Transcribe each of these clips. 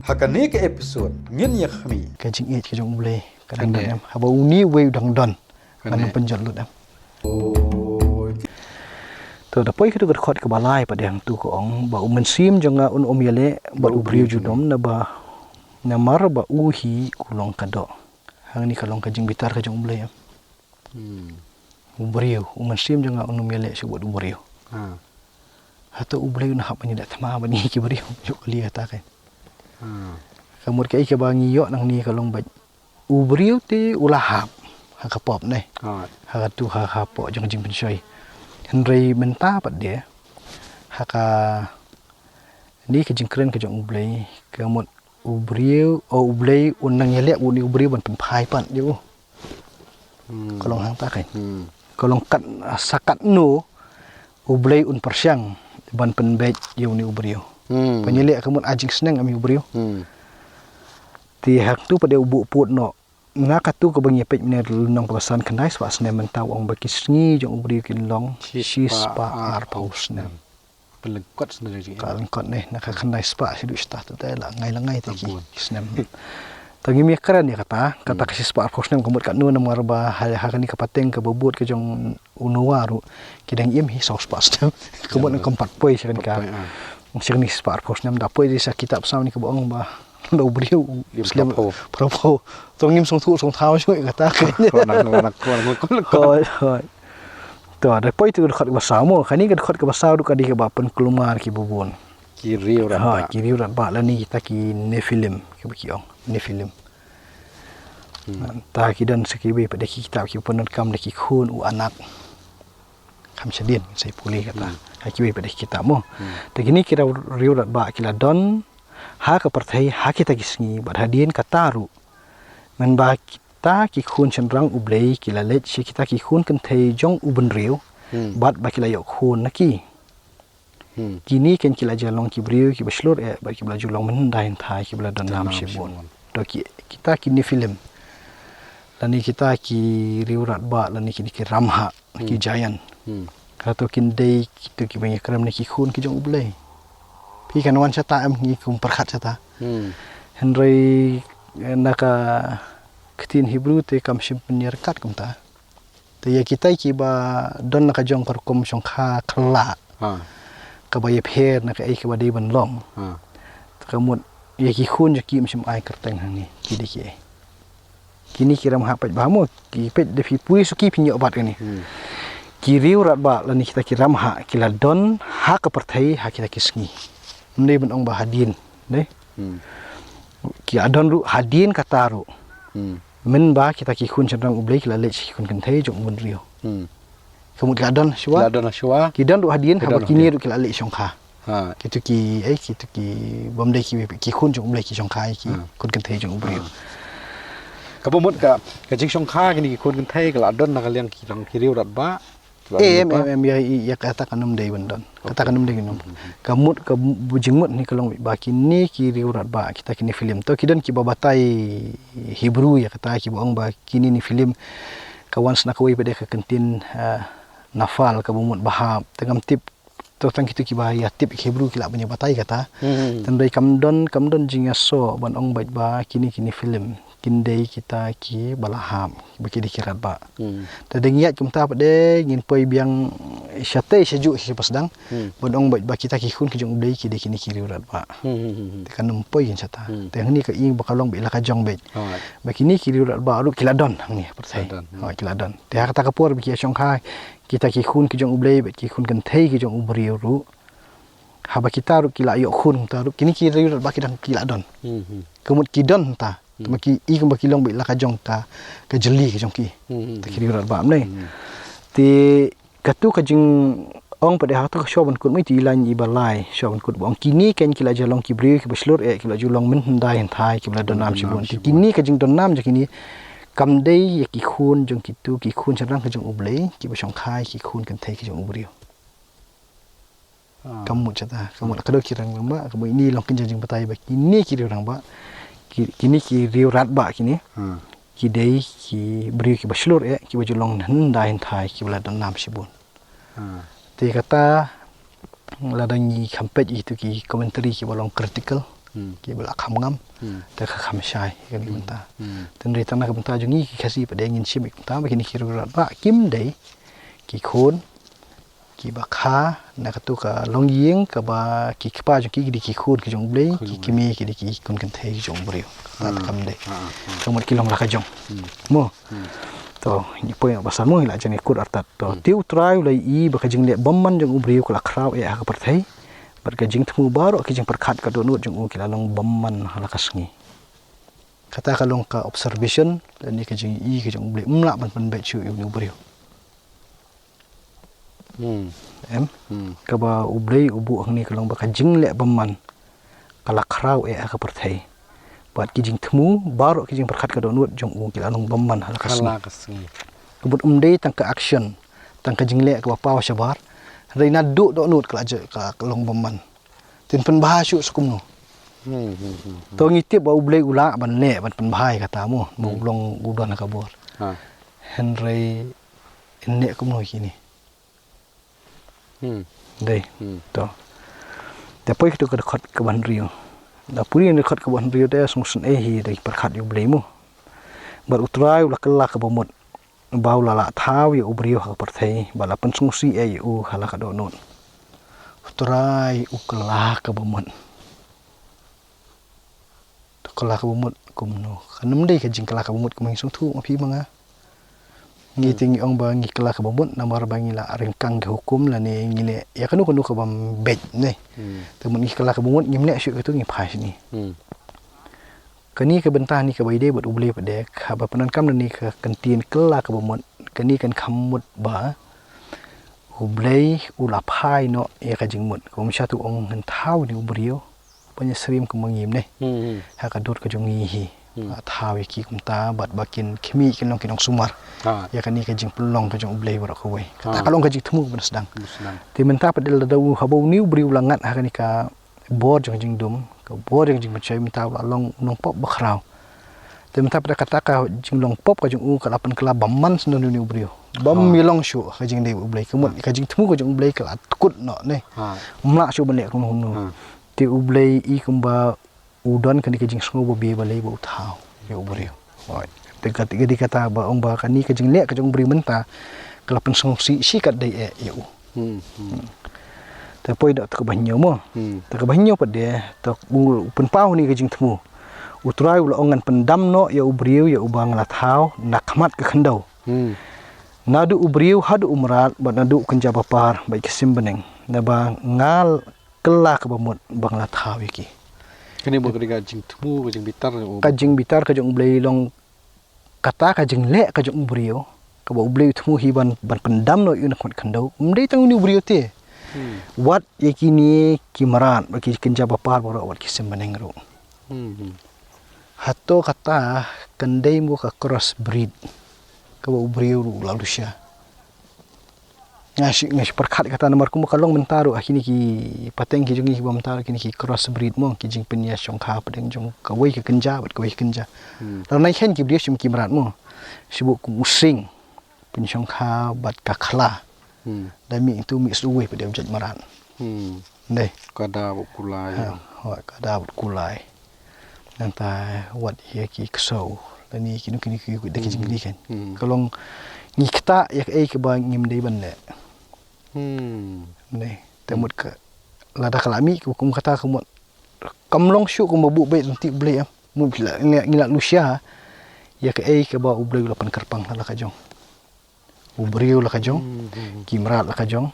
Hakane ke episode ngin ya kami kajing it kajong boleh kadang-kadang haba uni we udang don kan penjalut am to da poi kita khot ke balai pada yang tu ko ong ba mensim jonga un yale ba ubriu judom na ba namar ba uhi kulong kado hang ni kalong kajing bitar kajong boleh am ubriu mensim jonga un yale sebut ubriu atau ubriu na hap ni dak tama ba ni ki briu yo kali kata kan Kamur kai ke bangi yo nang ni kalong baj ubriu ti ulahap ha kapop nei ha tu ha po jong jing pensoi henry menta pat dia ha ka ni ke jing kren ke jong ublei kamut ubriu o ublei unang yele uni ubriu ban penpai pat dia kalong hang ta kai kalong kat sakat nu ublei un persyang ban penbej yo ni ubriu penyelek kemun ajing senang ami ubriu ti hak tu pada ubuk put no ngaka tu ke bangi pej ne lunong pasan kenai swa sne mentau ong baki sngi jong ubriu kin long si spa ar paus ne pelengkot sendiri kalengkot ne nak kenai spa sidu sta tu la ngai te ki snem tagi mi keren ya kata ke spa ar paus ne kemut kat nu namar ba hal ni kapateng ke bobot ke jong unuwaru kidang im hi saus pas kemut ne keempat poi sekan ka Sering ni separ pos nam dapoi di sa kitab sam ni ke boong ba do beriu islam propo tongim song tu song thao choi kata to ada poi tu khot ba samo khani ke khot ke ba sa du ka di ke ba pen kelumar ki bubun kiriu rat ba la ni kita ki ne film ke ki ong ne film ta ki dan sekibe pada kitab ki penut kam de ki khun u anak kam sedin saya pulih kata hakiwi pada kita mo tegini kira riu rat ba kila don ha ka perthai ha kita gisngi bad hadien kataru men ba kita ki khun chenrang ublei kila let si kita ki khun kan thei jong uben riu bad ba kila yok khun naki kini ken kila jalong ki briu ki baslur ba ki bla julong men dain thai ki bla don nam sibon do ki kita kini film lani kita ki riu rat ba lani ki ramha ki giant Kato kindai kita ki banyak keram ni ki khun ki jong ublei. Pi kan wan chata am ni kum perkhat chata. Henry naka ketin Hebrew te kam sim penyerkat kum ta. Te ya kita ki ba don naka jong perkom song kha khla. Ka ba ye pher naka ai ki ba dei ban long. Kamut ya ki khun ki sim ai kerteng hang ni ki de ki. Kini kiram ha pat ba mo ki pet de fi pui su ki pinyo bat ni. Kiriu rat ba lani kita kiram ha kila don ha ka perthai ha kita kisngi mne ben ong ba hadin ne ki adon ru hadin kataru men ba kita ki khun chandang ublei kila le chi khun kan thai jong mun rio kemut adon shwa ki dan ru hadin ha kini ru kila le song kha kitu ki bomdei ki khun jong ublei ki song kha ki khun kan thai jong ublei kapomut ka jing song kha kini ki khun kan thai kala adon na kaliang ki rang kiriu rat ba ya kata kanum dei bandon kata kanum dei ginum kamut ka bujingmut ni kalong baki ni ki riurat ba kita kini film to kidan ki babatai Hebrew ya kata ki boong ba kini ni film kawan snakawai pada ke kentin nafal ka bumut bahap tengam tip to tang kitu ki bahaya tip Hebrew kila punya batai kata tandai kamdon jinga so ban ong bait ba kini film kindai kita ki balaham baki dikirat ba tadeng yat kumta pade ngin poi biang syate sejuk si pasdang bodong ba kita ki khun ki jong dei ki de kini kiri urat ba tekan poi yin sata teng ni ka ing bakalong be la ka jong be ba kini kiri urat ba ru kiladon hang ni pertai kiladon te kata kapur bi song khai kita ki khun ki jong ublei be ki khun kan thei ki jong ubri ru ha ba kita ru kila yo khun ta ru kini kiri urat ba kidang kiladon kemut kidon ta maki i kum bakilong be la ka jong ka jeli ka jong ki ta kiri rat ba amne ti katu ka jing ong pada hatu ka shoban kut mai ti lan i balai shoban kut bong kini ken kila jalong ki bri ki baslur e kila julong min ndai hen thai ki bla donam sibon ti kini ka jing donam ja kini kam dei ya ki khun jong ki tu ki khun charang ka jong ublei ki ba song khai ki khun kan thai ki jong ubrio kamu chata kamu ka do kirang ba kamu ini long kin jing batai ba kini ki rang ba kini ki riu rat ba kini ki dei ki bri ki baslur e ki bajulong nan dai thai ki bla don nam sibun Ti kata ladangi kampet itu ki komentari ki balong critical ki bala kham ngam ta kham shai kan ki benta ten ri tanah benta jungi ki khasi pada ingin simik ta begini ki ra kim dei ki khon ki ba kha na ka tu ka long ying ka ba ki kpa ju ki di ki khon ki jong blei ki kimi ki di ki kun kan thei jong brio ta kam dei kamut ki long la ka jong mo to ni poin pasal mo ila jani kur artat to tiu trai ulai I ba ka jing le bomman jong brio ka la khrau e ha ka parthei bar ka jing thmu baro ki jing perkhat ka donut jong ki la long bomman hala ka sngi kata ka long ka observation dan ni ka jing I ki jong blei mla ban ban be chu yu brio em ka ba ublei ubu ang ni ka long ba ka jing le bomman ka la khrau e ha ka parthei bat ki jing thmu baro ki jing perkhat ka donut jong ki la long bomman hala ka sngi kebut umdei tang ka action tang ka jing le ka pa shabar reina du do nut ka long bomman tin pen bahasyu sukum no to ngitip ba ublei ula ban le ban pen bahai kata mo long udan ka bor henry enne kum no kini dei to depois tu ka khot ka ban rio da puri ni khot ka ban rio de sung sun hi dei perkhat yu blei mo bar utrai ula kala ka bomot bau la thau yu ubrio ha parthei bala pen sung si e yu hala ka do non utrai ukala ka bomot to kala ka bomot kum no kanum dei ka jing kala ka bomot kum sung thu ma phi manga ngi tingi ong ba ngi kala ka bomot namar bangi la rengkang ke hukum la ne ngi le ya kanu ka bam bet ne te mun ngi kala ka bomot ngi mle syu ka tu ngi phai ni kani ka bentah ni ka baide buat ublei pada ka ba penan kam ni ka kantin kala ka bomot kani kan khamut ba ublei ula phai no ya ka jingmut ko msha tu ong han thau ni ubrio panya srim ka mangim ne ha ka dot ka jongi hi thau ki kumta bat bakin khimi kin long kinong sumar ya kani ka jing pelong ka jong ublei bara ko we kata kalong ka jing thmu ban sedang ti menta padel dau habau ni ubrio langat ha kani ka bor jong jing dum ka bor jing macai menta long nong pop bakrau te menta pada kata ka jing long pop ka jing ka lapan kala bamman sendon ni ubrio bam milong shu ka jing de ublei kemut ka jing thmu ka jong ublei ka atkut no ne mla shu ban le ko no ti ublei I kumba udon kan kajing sngo bobi balai bo thau ya ubrio oi te kata di kata ba ong ba kani kajing le kajong bri menta kelapan sngo si kat dai e ya u te poi dak ka banyo mo te ka banyo pa de to pen pau ni kajing thmu utrai ul ongan pendam no ya ubrio ya ubang la thau nakmat ka khandau nadu ubrio hadu umrat ba nadu kenja papar bai kisim beneng na ba ngal kelak bamut bang la thau iki kini bo ka jing thmu ka jing bitar ka jong ublei long kata ka jing le ka jong ubrio ka ba ublei thmu hi ban pendam no yun khot khandau umdei tang ni ubrio te wat yakini kimaran bagi kenja papar boro wat kisim beneng ro hato kata kendai mo ka cross breed ka ba ubrio ru lalu sya ngashi perkhat kata nomor ku kalong mentaru akini ki pateng ki jungi bom tar kini ki cross breed mo ki jing penya song kha padeng jong ka wei ka kenja bat ka wei kenja la nai hen ki brio sim ki marat mo sibuk ku using pen song kha bat ka khla da mi tu mi su wei padem jat marat dei ka da bu kulai ho ka da bu kulai nanta wat ye ki kso la ni ki nu ki de ki jing ni kan kalong ni kita ya ai ke ba ngim dei ban le ne temut ke lada kalami ku kum kata kumut kamlong syu kum bu be nanti blei am mu ngila lusia ya ke ai ke ba ublei lapan kerpang la ka jong ubriu la ka jong kimrat la ka jong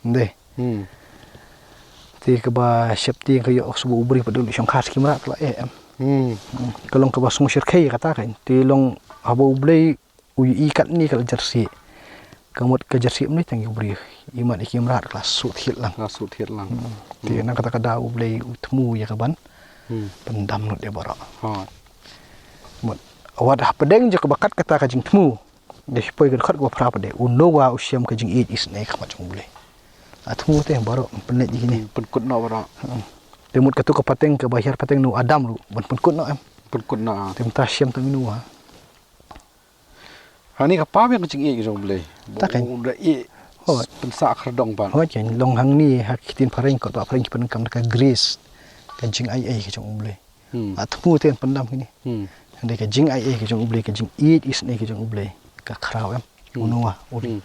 nde ti ke ba septi ke yo subu ubri padul syong khas kimrat la am kalong ke ba sung syirkai kata kan ti long habo ublei uyi ikat ni kal jersey kamut ke jersey ni tang ubri imat ikimrat kelas sut hit lang ti na kata kada ublei utmu ya kaban pendam not dia bara mut awad pedeng je ke bakat kata ka jing tmu de poi ke khat go pra pade unowa usiam ka jing it is ne khamat jong ublei atmu te baro penet gini penkut no bara temut katu ke pateng ke bayar pateng nu adam lu penkut no am penkut no temta siam tang nu ha hani ka pa yang jing e jong ublei takan uda e pensa kerdong pan hoi chen long hang ni hak tin pareng ko to pareng ki pen kam ka Greece ka jing ai ke jong uble atmu ten pendam kini ande ka jing ai ke jong uble ka jing eat is ne ke jong uble ka khrau em unua uri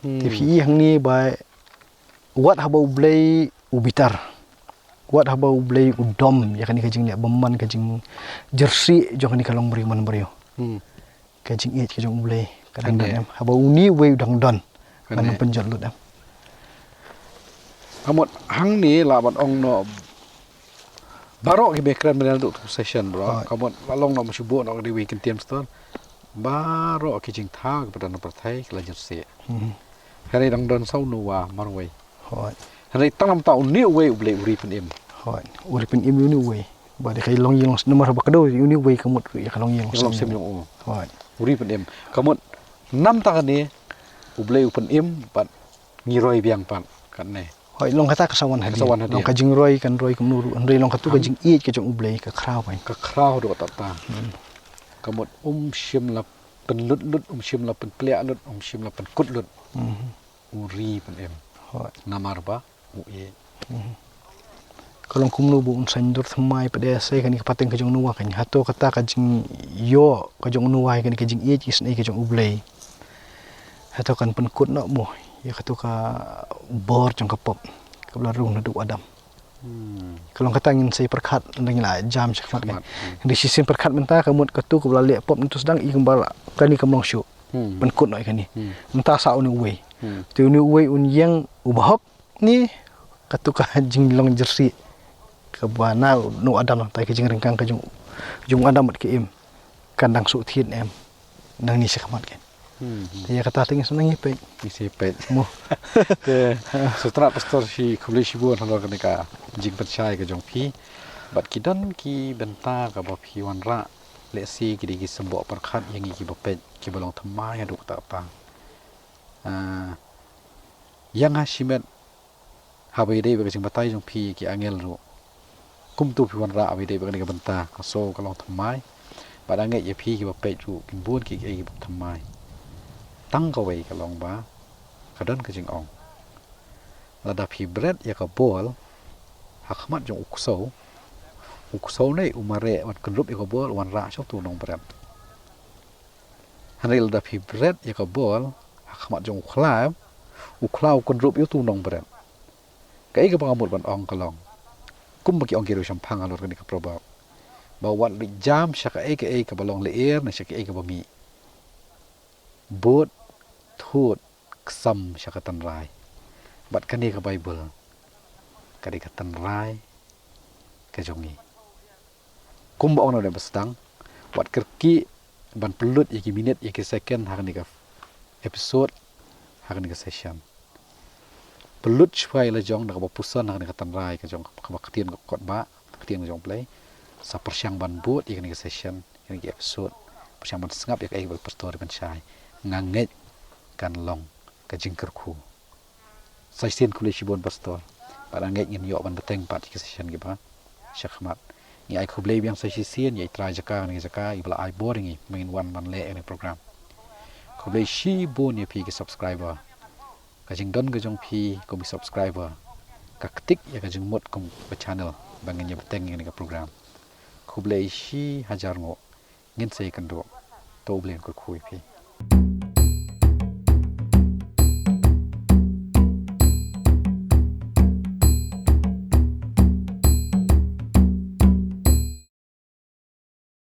ti phi hang ni bai wat haba uble ubitar wat haba uble udom ya kan ka jing ne bomman ka jing jersey jong ni ka long bri man brio ka jing eat ke jong uble kadang em haba uni we dang don kan penjot lut em amot hang ni la ban ong no barok ki background menal tu session bro kamot lalong no msibo no di weekend team store barok ki jing tha kepada no perthai kala jersey hari dang don sau no wa marway hoi hari tang ta uni we uble uri pen em hoi uri pen im uni we ba de kai long yeng nomor ba kado uni we kamot ya kalong yeng long sim long hoi uri pen em kamot nam ta ni uble pen em pat ngiroi biang pan kan ne hoi long kata kasawan hadi long ka jing roi kan roi kum nuru andai long katu ka jing eat ke jong uble ka khrau bai ka khrau do ta ta kamot shim la pen lut shim la pen plea lut shim la pen kut lut uri pen em hoi namar ba u ye kalong kum nu bu un san dur thamai pada sai kan ka pateng ka jong nuwa kan hato kata ka jing yo ka jong nuwa kan ka jing eat is ne ka jong uble hato kan pen kut no mo ya katu ka bor jong ka pop ka blarung na du adam kalau kata ingin saya perkat dengan lah jam cakap kan di sisi perkat mentah kamu katu ka blale pop itu sedang i kembal kan ni kamlong syu penkut noi kan ni mentah sa unu we tu unu we un yang ubahok ni katu ka jing long jersey ka bana nu adam tai ka jing rengkang ka jung adam ke em kandang su thien em nang ni sakamat kan dia kata tinggal senang ipek isi pet mo ke setelah pastor si kubli si buan halor kan ka jing percaya ke jong pi bat kidan ki benta ka ba pi wan ra le si ki digi sembok perkhat yang ki bapet ki balong thamai aduk ta ta yang hasimet habai dei ba jing batai jong pi ki angel ru kum tu pi wan ra abai dei ba kan ka benta ka so ka long thamai ba dangai ye pi ki bapet ru kin buan ki ai thamai tang ka wei ka long ba kadan ka jing ong lada phi bread ya ka bol hakmat jong ukso nei umare wat kunrup ya ka bol wan ra chok tu nong bread hanai lada phi bread ya ka bol hakmat jong uklau kunrup yu tu nong bread kai ka pangamut ban ong ka long kum baki ong kiru sampang alor ka ni ka proba ba wan li jam syaka ai ka balong leer na syaka ai ka bami bot thut ksam syakatan rai bat kani ka bible kadi katan rai ka jongi kumba ono de bestang wat kerki ban pelut iki minit iki second hakni ka episode hakni ka session pelut chwai la jong da ba pusan hakni katan rai ka jong ka baktian ko kot ba baktian jong play sa persyang ban bot iki ka session iki episode persyang ban sengap ya ka pastor ban syai nganget kan long ka jingker khu sai sen kule shibon pastor para nget ngin yo ban beteng pat ki session gi ba shakhmat ni ai khuble biang sai sen ye tra jaka ni jaka i bla ai boring i main one man le ni program khuble shi bon ye pi ki subscriber ka jing don ga jong pi ko bi subscriber ka ktik ya ka jing mot kom ba channel bangin ye beteng ni ka program khuble shi hajar ngo ngin sai kan do to blen ko khui pi